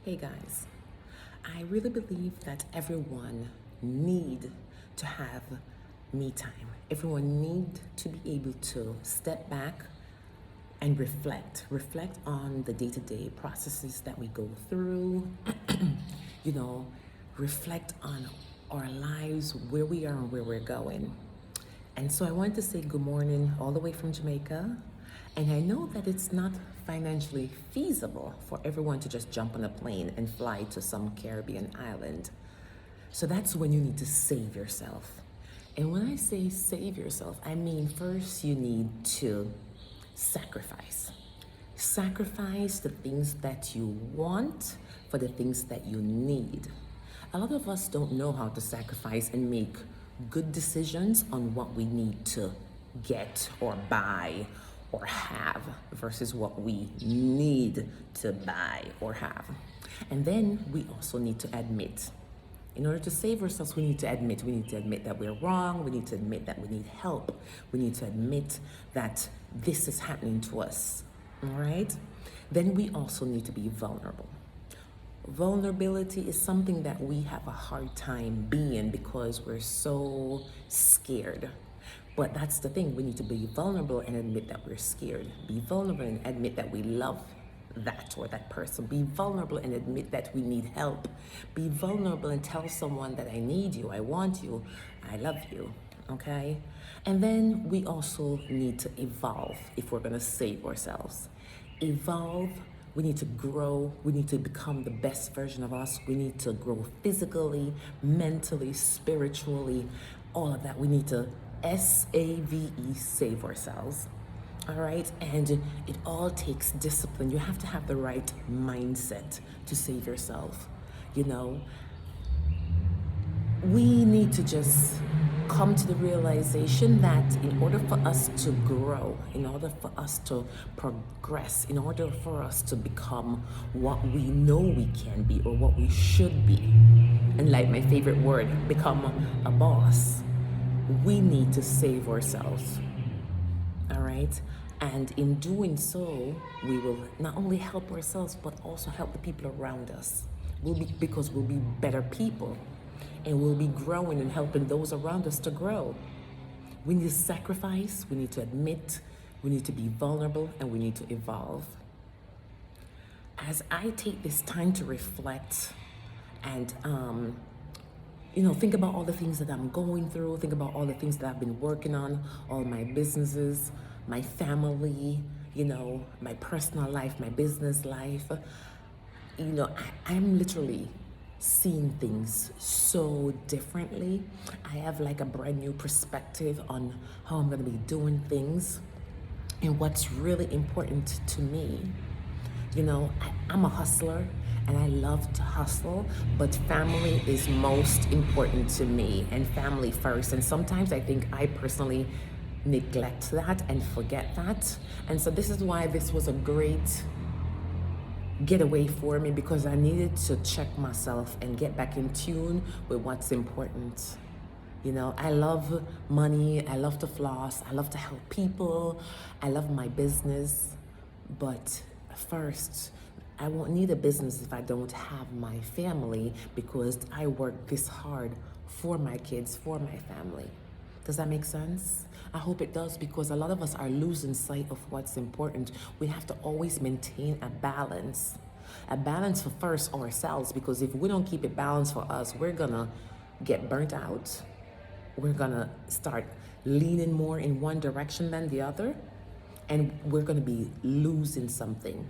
Hey guys, I really believe that everyone need to have me time. Everyone need to be able to step back and reflect on the day-to-day processes that we go through, you know, reflect on our lives, where we are and where we're going. And so I wanted to say good morning all the way from Jamaica. And I know that it's not financially feasible for everyone to just jump on a plane and fly to some Caribbean island. So that's when you need to save yourself. And when I say save yourself, I mean first you need to sacrifice. Sacrifice the things that you want for the things that you need. A lot of us don't know how to sacrifice and make good decisions on what we need to get or buy or have versus what we need to buy or have. And then we also need to admit. In order to save ourselves, we need to admit. We need to admit that we're wrong. We need to admit that we need help. We need to admit that this is happening to us. All right? Then we also need to be vulnerable. Vulnerability is something that we have a hard time being because we're so scared. But that's the thing, we need to be vulnerable and admit that we're scared. Be vulnerable and admit that we love that or that person. Be vulnerable and admit that we need help. Be vulnerable and tell someone that I need you, I want you, I love you, okay? And then we also need to evolve if we're gonna save ourselves. Evolve, we need to grow, we need to become the best version of us. We need to grow physically, mentally, spiritually, all of that. We need to SAVE, save ourselves. All right, and it all takes discipline. You have to have the right mindset to save yourself. You know, we need to just come to the realization that in order for us to grow, in order for us to progress, in order for us to become what we know we can be or what we should be, and like my favorite word, become a boss, we need to save ourselves. All right. And in doing so, we will not only help ourselves, but also help the people around us. Because we'll be better people and we'll be growing and helping those around us to grow. We need to sacrifice, we need to admit, we need to be vulnerable, and we need to evolve. As I take this time to reflect and think about all the things that I'm going through, think about all the things that I've been working on, all my businesses, my family, my personal life, my business life. I'm literally seeing things so differently. I have like a brand new perspective on how I'm going to be doing things and what's really important to me. I'm a hustler and I love to hustle, but family is most important to me and family first. And sometimes I think I personally neglect that and forget that. And so this is why this was a great getaway for me, because I needed to check myself and get back in tune with what's important. I love money, I love to floss, I love to help people, I love my business, but first, I won't need a business if I don't have my family, because I work this hard for my kids, for my family. Does that make sense? I hope it does, because a lot of us are losing sight of what's important. We have to always maintain a balance. A balance for first ourselves, because if we don't keep it balanced for us, we're gonna get burnt out. We're gonna start leaning more in one direction than the other, and we're gonna be losing something.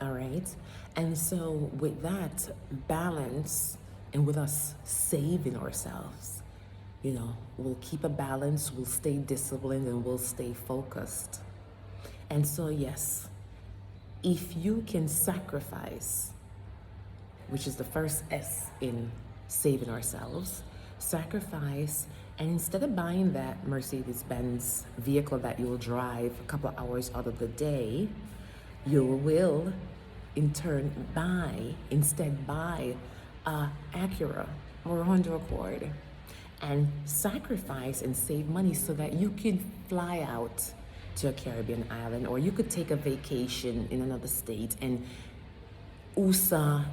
All right. And so with that balance and with us saving ourselves, we'll keep a balance, we'll stay disciplined, and we'll stay focused. And so, yes, if you can sacrifice, which is the first S in saving ourselves, sacrifice, and instead of buying that Mercedes-Benz vehicle that you'll drive a couple of hours out of the day, you will in turn instead buy a Acura or a Honda Accord and sacrifice and save money so that you can fly out to a Caribbean island, or you could take a vacation in another state and USA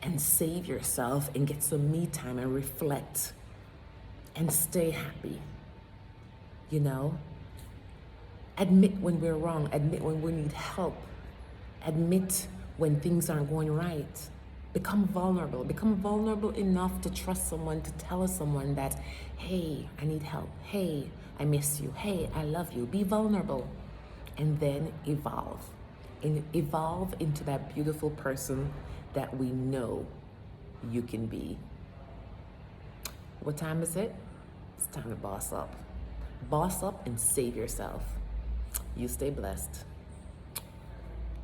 and save yourself and get some me time and reflect and stay happy. You know, admit when we're wrong, admit when we need help, admit when things aren't going right. Become vulnerable enough to trust someone, to tell someone that, hey, I need help. Hey, I miss you. Hey, I love you. Be vulnerable. And then evolve. And evolve into that beautiful person that we know you can be. What time is it? It's time to boss up. Boss up and save yourself. You stay blessed.